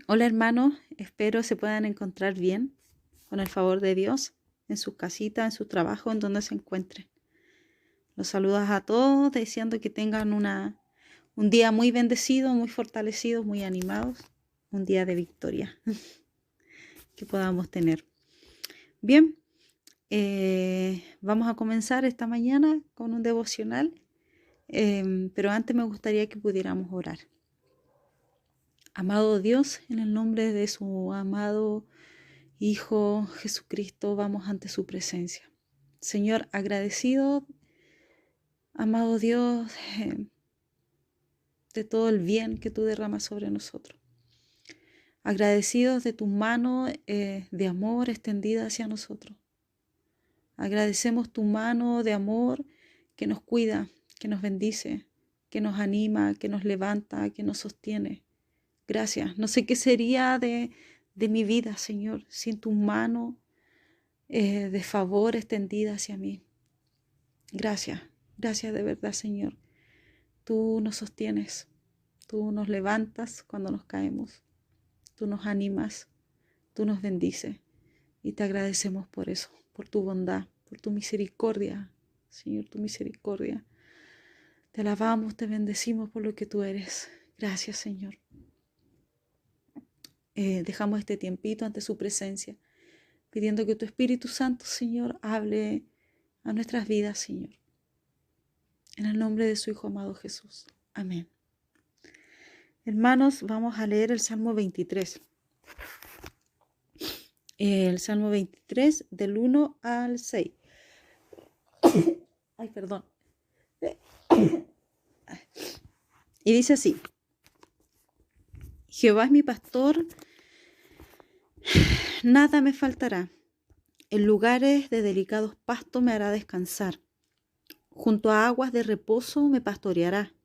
Hola hermanos, espero se puedan encontrar bien, con el favor de Dios, en sus casitas, en sus trabajos, en donde se encuentren. Los saludos a todos, deseando que tengan un día muy bendecido, muy fortalecido, muy animados, un día de victoria que podamos tener. Bien, vamos a comenzar esta mañana con un devocional, pero antes me gustaría que pudiéramos orar. Amado Dios, en el nombre de su amado Hijo Jesucristo, vamos ante su presencia. Señor, agradecido, amado Dios, de todo el bien que tú derramas sobre nosotros. Agradecidos de tu mano de amor extendida hacia nosotros. Agradecemos tu mano de amor que nos cuida, que nos bendice, que nos anima, que nos levanta, que nos sostiene. Gracias. No sé qué sería de mi vida, Señor, sin tu mano de favor extendida hacia mí. Gracias, gracias de verdad, Señor. Tú nos sostienes, tú nos levantas cuando nos caemos, tú nos animas, tú nos bendices y te agradecemos por eso, por tu bondad, por tu misericordia, Señor, tu misericordia. Te alabamos, te bendecimos por lo que tú eres. Gracias, Señor. Dejamos este tiempito ante su presencia, pidiendo que tu Espíritu Santo, Señor, hable a nuestras vidas, Señor. En el nombre de su Hijo amado Jesús. Amén. Hermanos, vamos a leer el Salmo 23. El Salmo 23 del 1 al 6. Ay, perdón. Y dice así: Jehová es mi pastor, nada me faltará. En lugares de delicados pastos me hará descansar. Junto a aguas de reposo me pastoreará.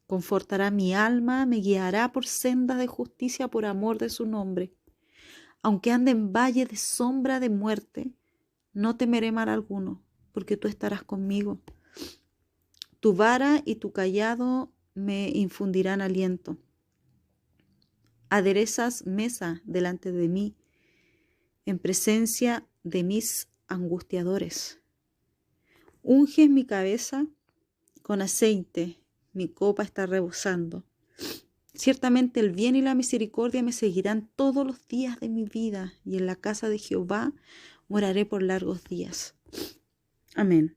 Confortará mi alma, me guiará por sendas de justicia por amor de su nombre. Aunque ande en valle de sombra de muerte, no temeré mal alguno, porque tú estarás conmigo. Tu vara y tu cayado me infundirán aliento. Aderezas mesa delante de mí, en presencia de mis angustiadores. Unges mi cabeza con aceite, mi copa está rebosando. Ciertamente el bien y la misericordia me seguirán todos los días de mi vida, y en la casa de Jehová moraré por largos días. Amén.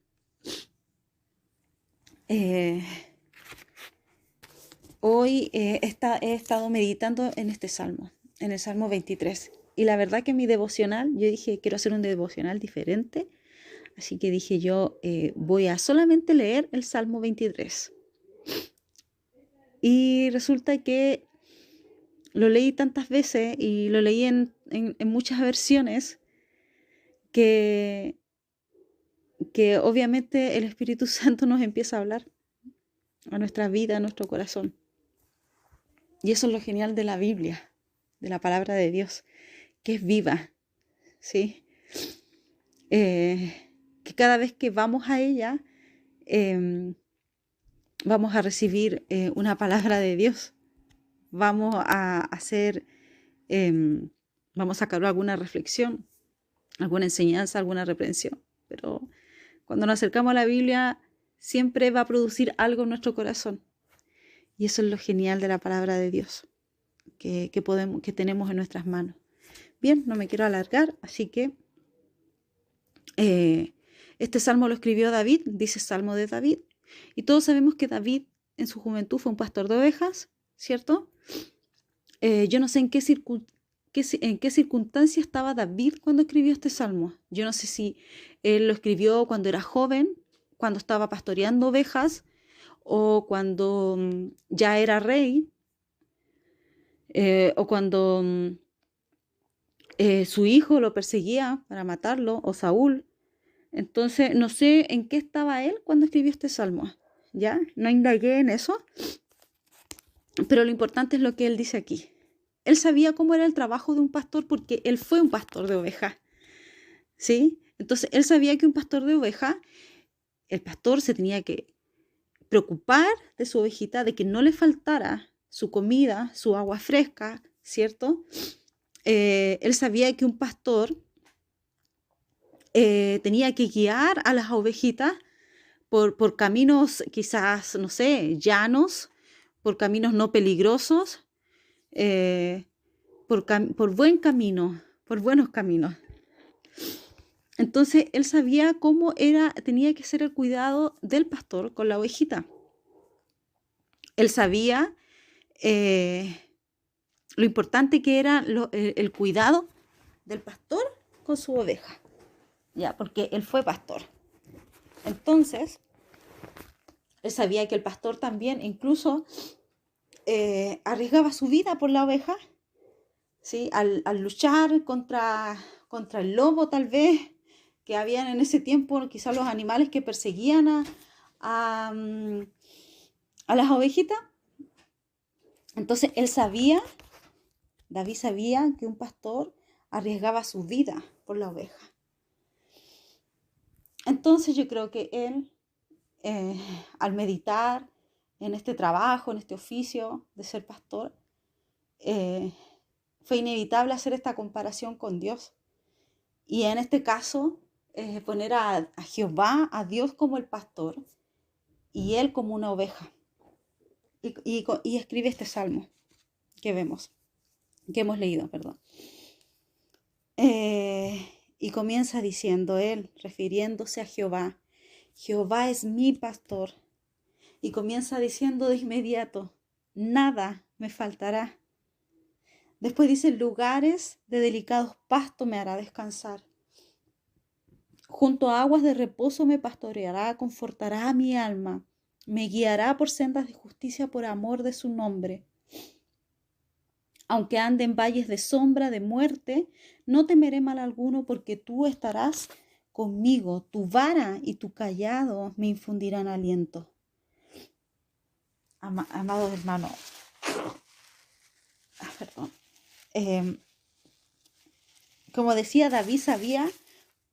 Hoy he estado meditando en este salmo, en el Salmo 23. Y la verdad que mi devocional, yo dije, quiero hacer un devocional diferente. Así que dije yo, voy a solamente leer el Salmo 23. Y resulta que lo leí tantas veces y lo leí en muchas versiones que obviamente el Espíritu Santo nos empieza a hablar a nuestra vida, a nuestro corazón. Y eso es lo genial de la Biblia, de la palabra de Dios, que es viva, ¿sí? Que cada vez que vamos a ella, vamos a recibir una palabra de Dios. Vamos a hacer, vamos a sacar alguna reflexión, alguna enseñanza, alguna reprensión. Pero cuando nos acercamos a la Biblia, siempre va a producir algo en nuestro corazón. Y eso es lo genial de la palabra de Dios, que tenemos en nuestras manos. Bien, no me quiero alargar, así que este salmo lo escribió David, dice Salmo de David, y todos sabemos que David en su juventud fue un pastor de ovejas, ¿cierto? Yo no sé en qué circunstancia estaba David cuando escribió este salmo. Yo no sé si él lo escribió cuando era joven, cuando estaba pastoreando ovejas, o cuando ya era rey, o cuando su hijo lo perseguía para matarlo, o Saúl. Entonces, no sé en qué estaba él cuando escribió este salmo, ¿ya? No indagué en eso, pero lo importante es lo que él dice aquí. Él sabía cómo era el trabajo de un pastor porque él fue un pastor de ovejas, ¿sí? Entonces, él sabía que un pastor de ovejas, el pastor se tenía que preocupar de su ovejita, de que no le faltara su comida, su agua fresca, ¿cierto? Él sabía que un pastor tenía que guiar a las ovejitas por caminos quizás, no sé, llanos, por caminos no peligrosos, eh, por buen camino, por buenos caminos. Entonces él sabía cómo tenía que ser el cuidado del pastor con la ovejita. Él sabía lo importante que era el cuidado del pastor con su oveja, ya, porque él fue pastor. Entonces, él sabía que el pastor también incluso arriesgaba su vida por la oveja, ¿sí? Al luchar contra el lobo tal vez, que habían en ese tiempo quizás los animales que perseguían a, a las ovejitas. Entonces David sabía que un pastor arriesgaba su vida por la oveja. Entonces yo creo que él, al meditar en este trabajo, en este oficio de ser pastor, fue inevitable hacer esta comparación con Dios. Y en este caso, poner a Jehová, a Dios como el pastor, y él como una oveja. Y escribe este salmo que hemos leído, perdón. Y comienza diciendo él, refiriéndose a Jehová, Jehová es mi pastor. Y comienza diciendo de inmediato, nada me faltará. Después dice, lugares de delicados pastos me hará descansar. Junto a aguas de reposo me pastoreará, confortará a mi alma, me guiará por sendas de justicia por amor de su nombre. Aunque ande en valles de sombra, de muerte, no temeré mal alguno, porque tú estarás conmigo. Tu vara y tu cayado me infundirán aliento. Amados hermanos, perdón. Como decía, David sabía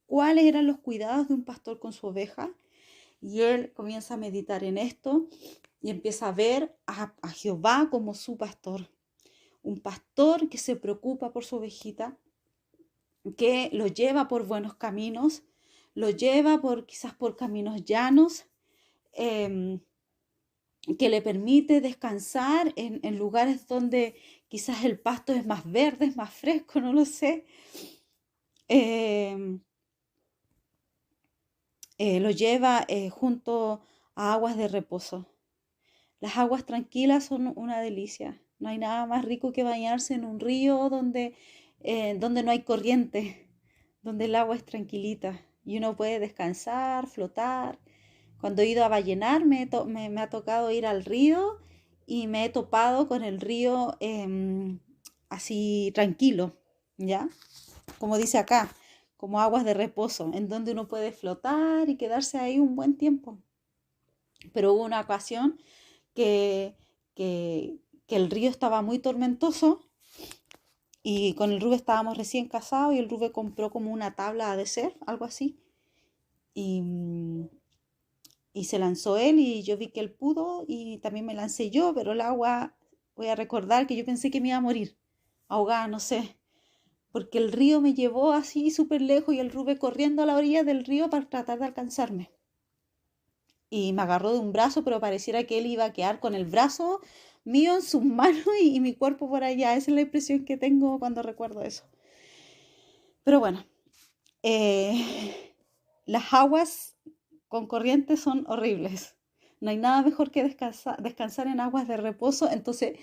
cuáles eran los cuidados de un pastor con su oveja, y él comienza a meditar en esto y empieza a ver a Jehová como su pastor. Un pastor que se preocupa por su ovejita, que lo lleva por buenos caminos, lo lleva quizás por caminos llanos, que le permite descansar en lugares donde quizás el pasto es más verde, es más fresco, no lo sé. Lo lleva junto a aguas de reposo. Las aguas tranquilas son una delicia. No hay nada más rico que bañarse en un río donde no hay corriente, donde el agua es tranquilita y uno puede descansar, flotar. Cuando he ido a ballenar me ha tocado ir al río y me he topado con el río así tranquilo, ¿ya? Como dice acá, como aguas de reposo, en donde uno puede flotar y quedarse ahí un buen tiempo. Pero hubo una ocasión que, que, que el río estaba muy tormentoso y con el Rube estábamos recién casados y el Rube compró como una tabla de surf, algo así. Y se lanzó él y yo vi que él pudo y también me lancé yo, pero el agua, voy a recordar que yo pensé que me iba a morir, ahogada, no sé, porque el río me llevó así súper lejos y el Rube corriendo a la orilla del río para tratar de alcanzarme. Y me agarró de un brazo, pero pareciera que él iba a quedar con el brazo mío en sus manos y mi cuerpo por allá. Esa es la impresión que tengo cuando recuerdo eso. Pero bueno, las aguas con corriente son horribles. No hay nada mejor que descansar en aguas de reposo. Entonces,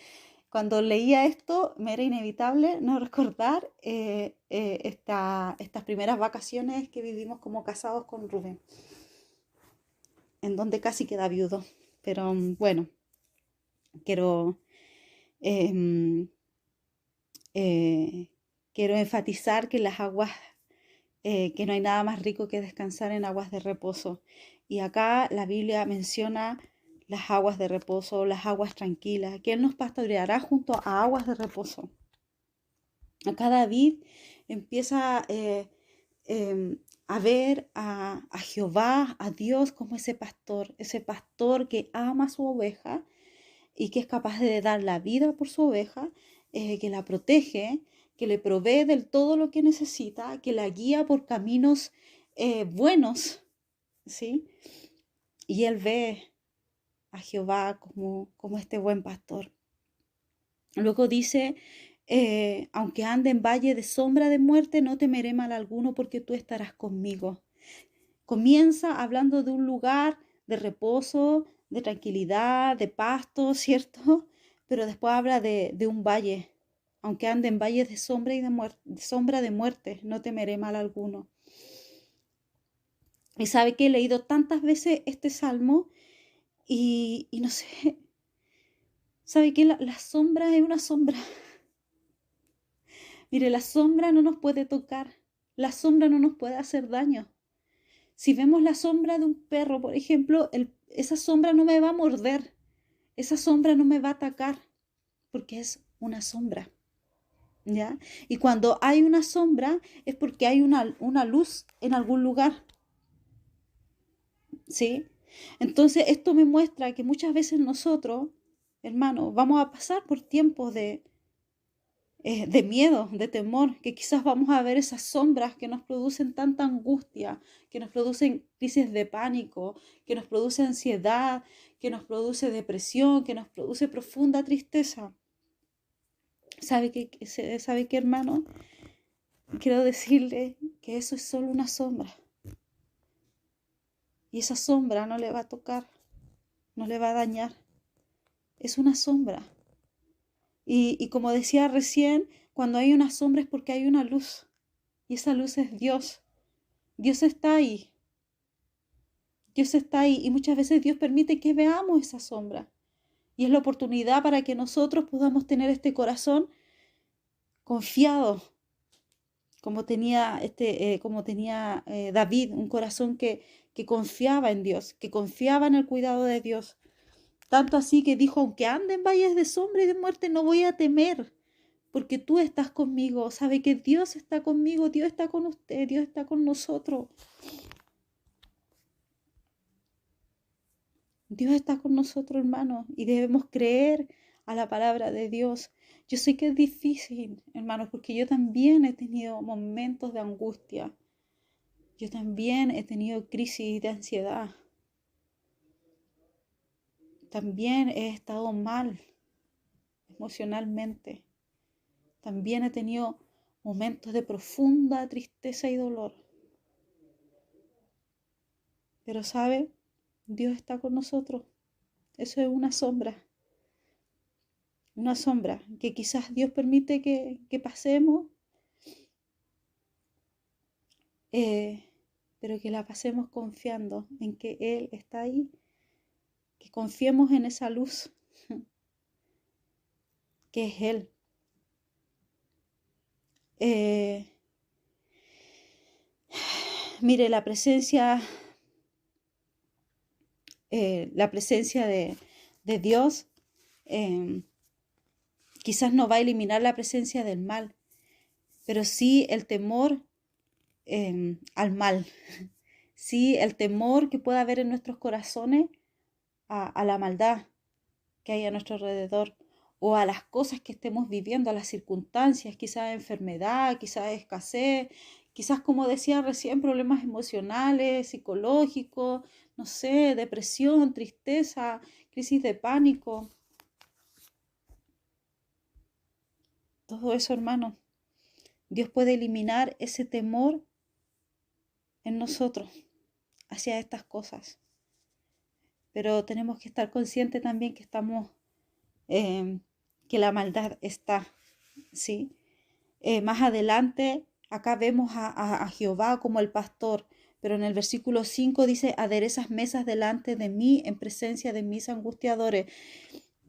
cuando leía esto, me era inevitable no recordar estas primeras vacaciones que vivimos como casados con Rubén, en donde casi queda viudo. Pero bueno, quiero, em, quiero enfatizar que las aguas, que no hay nada más rico que descansar en aguas de reposo. Y acá la Biblia menciona las aguas de reposo, las aguas tranquilas, que Él nos pastoreará junto a aguas de reposo. Acá David empieza a ver a Jehová, a Dios como ese pastor que ama a su oveja y que es capaz de dar la vida por su oveja que la protege, que le provee del todo lo que necesita, que la guía por caminos buenos, ¿sí? Y él ve a Jehová como este buen pastor. Luego dice, aunque ande en valle de sombra de muerte, no temeré mal alguno porque tú estarás conmigo. Comienza hablando de un lugar de reposo, de tranquilidad, de pasto, ¿cierto? Pero después habla de un valle. Aunque ande en valles de sombra y de sombra de muerte, no temeré mal alguno. Y sabe que he leído tantas veces este salmo y no sé, sabe que la sombra es una sombra. Mire, la sombra no nos puede tocar, la sombra no nos puede hacer daño. Si vemos la sombra de un perro, por ejemplo, esa sombra no me va a morder, esa sombra no me va a atacar, porque es una sombra, ¿ya? Y cuando hay una sombra es porque hay una luz en algún lugar, ¿sí? Entonces esto me muestra que muchas veces nosotros, hermanos, vamos a pasar por tiempos de miedo, de temor, que quizás vamos a ver esas sombras que nos producen tanta angustia, que nos producen crisis de pánico, que nos produce ansiedad, que nos produce depresión, que nos produce profunda tristeza. ¿Sabe qué, hermano? Quiero decirle que eso es solo una sombra. Y esa sombra no le va a tocar, no le va a dañar. Es una sombra. Y como decía recién, cuando hay una sombra es porque hay una luz. Y esa luz es Dios. Dios está ahí. Dios está ahí. Y muchas veces Dios permite que veamos esa sombra. Y es la oportunidad para que nosotros podamos tener este corazón confiado, como tenía David, un corazón que confiaba en Dios, que confiaba en el cuidado de Dios. Tanto así que dijo, aunque ande en valles de sombra y de muerte, no voy a temer, porque tú estás conmigo. Sabe que Dios está conmigo, Dios está con usted, Dios está con nosotros. Dios está con nosotros, hermanos, y debemos creer a la palabra de Dios. Yo sé que es difícil, hermanos, porque yo también he tenido momentos de angustia. Yo también he tenido crisis de ansiedad. También he estado mal emocionalmente. También he tenido momentos de profunda tristeza y dolor. Pero ¿sabe? Dios está con nosotros. Eso es una sombra. Una sombra que quizás Dios permite que pasemos, pero que la pasemos confiando en que Él está ahí. Que confiemos en esa luz que es Él. Mire, la presencia de Dios quizás no va a eliminar la presencia del mal, pero sí el temor al mal, sí el temor que pueda haber en nuestros corazones a la maldad que hay a nuestro alrededor o a las cosas que estemos viviendo, a las circunstancias, quizás enfermedad, quizás escasez, quizás como decía recién, problemas emocionales, psicológicos, no sé, depresión, tristeza, crisis de pánico. Todo eso, hermano, Dios puede eliminar ese temor en nosotros hacia estas cosas. Pero tenemos que estar conscientes también que que la maldad está, ¿sí? Más adelante, acá vemos a Jehová como el pastor, pero en el versículo 5 dice, aderezas mesas delante de mí en presencia de mis angustiadores.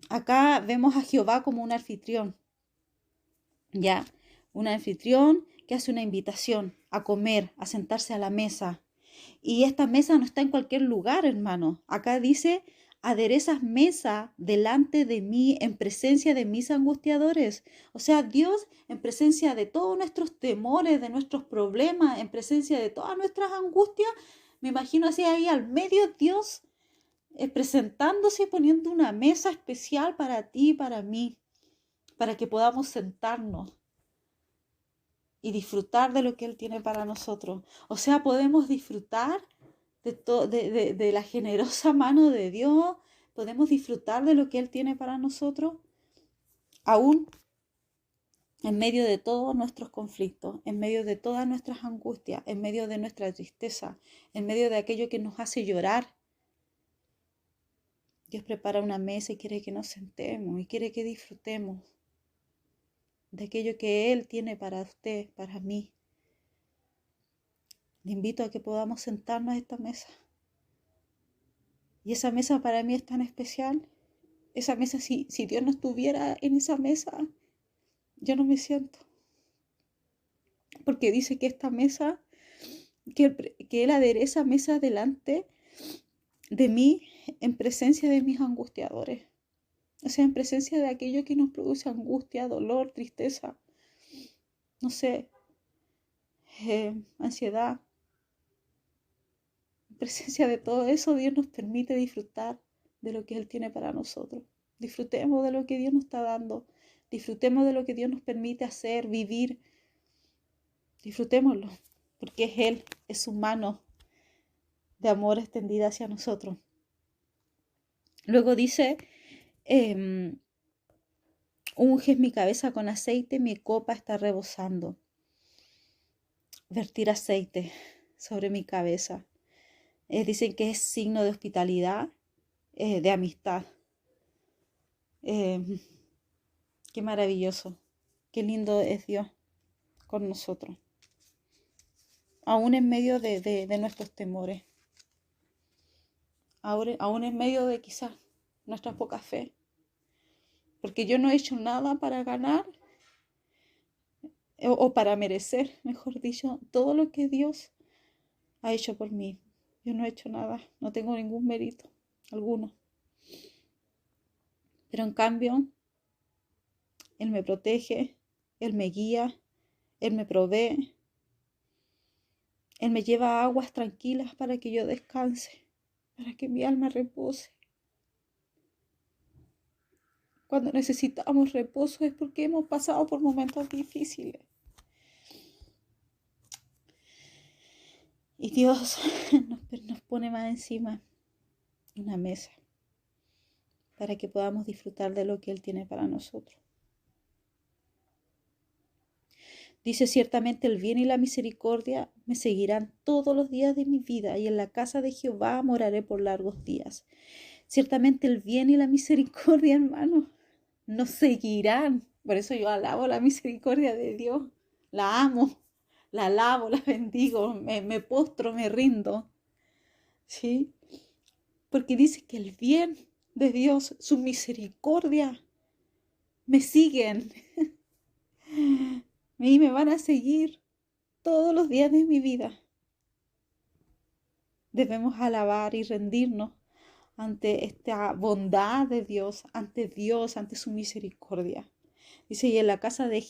Acá vemos a Jehová como un anfitrión, ¿ya? Un anfitrión que hace una invitación a comer, a sentarse a la mesa. Y esta mesa no está en cualquier lugar, hermano. Acá dice, aderezas mesa delante de mí en presencia de mis angustiadores. O sea, Dios en presencia de todos nuestros temores, de nuestros problemas, en presencia de todas nuestras angustias, me imagino así ahí al medio Dios presentándose y poniendo una mesa especial para ti y para mí. para que podamos sentarnos y disfrutar de lo que Él tiene para nosotros. O sea, podemos disfrutar de la generosa mano de Dios, podemos disfrutar de lo que Él tiene para nosotros, aún en medio de todos nuestros conflictos, en medio de todas nuestras angustias, en medio de nuestra tristeza, en medio de aquello que nos hace llorar. Dios prepara una mesa y quiere que nos sentemos y quiere que disfrutemos de aquello que Él tiene para usted, para mí. Le invito a que podamos sentarnos a esta mesa. Y esa mesa para mí es tan especial. Esa mesa, si Dios no estuviera en esa mesa, yo no me siento. Porque dice que esta mesa, que Él adereza mesa delante de mí en presencia de mis angustiadores. O sea, en presencia de aquello que nos produce angustia, dolor, tristeza, no sé, ansiedad. En presencia de todo eso, Dios nos permite disfrutar de lo que Él tiene para nosotros. Disfrutemos de lo que Dios nos está dando. Disfrutemos de lo que Dios nos permite hacer, vivir. Disfrutémoslo, porque es Él, es su mano de amor extendida hacia nosotros. Luego dice, unges mi cabeza con aceite, mi copa está rebosando. Vertir aceite sobre mi cabeza. Dicen que es signo de hospitalidad, de amistad. Qué maravilloso, qué lindo es Dios con nosotros, aún en medio de nuestros temores, aún en medio de quizás nuestra poca fe, porque yo no he hecho nada para ganar o para merecer, mejor dicho, todo lo que Dios ha hecho por mí. Yo no he hecho nada, no tengo ningún mérito alguno, pero en cambio Él me protege, Él me guía, Él me provee, Él me lleva a aguas tranquilas para que yo descanse, para que mi alma repose. Cuando necesitamos reposo es porque hemos pasado por momentos difíciles. Y Dios nos pone más encima una mesa para que podamos disfrutar de lo que Él tiene para nosotros. Dice, ciertamente el bien y la misericordia me seguirán todos los días de mi vida, y en la casa de Jehová moraré por largos días. Ciertamente el bien y la misericordia, hermano, nos seguirán. Por eso yo alabo la misericordia de Dios. La amo, la alabo, la bendigo, me postro, me rindo. ¿Sí? Porque dice que el bien de Dios, su misericordia, me siguen. Y me van a seguir todos los días de mi vida. Debemos alabar y rendirnos ante esta bondad de Dios, ante su misericordia. Dice, y en la casa de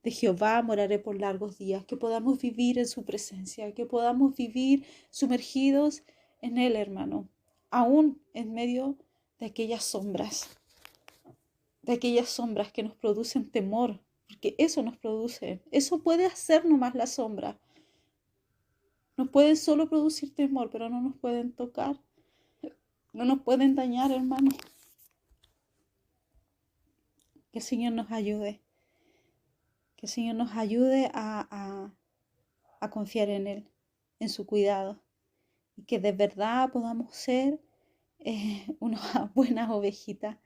Jehová moraré por largos días, que podamos vivir en su presencia, que podamos vivir sumergidos en Él, hermano, aún en medio de aquellas sombras que nos producen temor, porque eso nos produce, eso puede hacer nomás la sombra. Nos pueden solo producir temor, pero no nos pueden tocar, no nos pueden dañar, hermano. Que el Señor nos ayude. Que el Señor nos ayude a confiar en Él, en su cuidado. Y que de verdad podamos ser unas buenas ovejitas,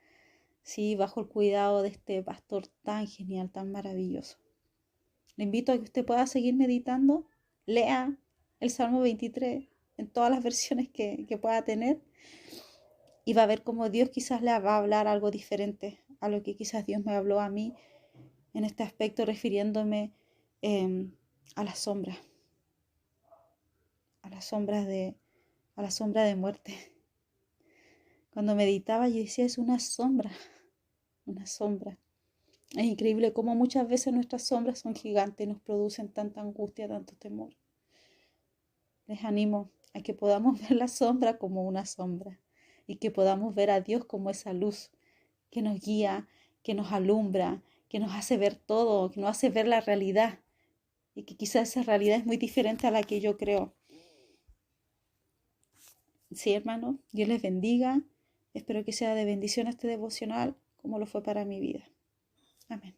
sí, bajo el cuidado de este pastor tan genial, tan maravilloso. Le invito a que usted pueda seguir meditando. Lea el Salmo 23 en todas las versiones que pueda tener. Y va a ver cómo Dios quizás le va a hablar algo diferente a lo que quizás Dios me habló a mí en este aspecto, refiriéndome a las sombras, a la sombra de muerte. Cuando meditaba yo decía, es una sombra, una sombra. Es increíble cómo muchas veces nuestras sombras son gigantes y nos producen tanta angustia, tanto temor. Les animo a que podamos ver la sombra como una sombra y que podamos ver a Dios como esa luz que nos guía, que nos alumbra, que nos hace ver todo, que nos hace ver la realidad y que quizás esa realidad es muy diferente a la que yo creo. Sí, hermano, Dios les bendiga. Espero que sea de bendición este devocional como lo fue para mi vida. Amén.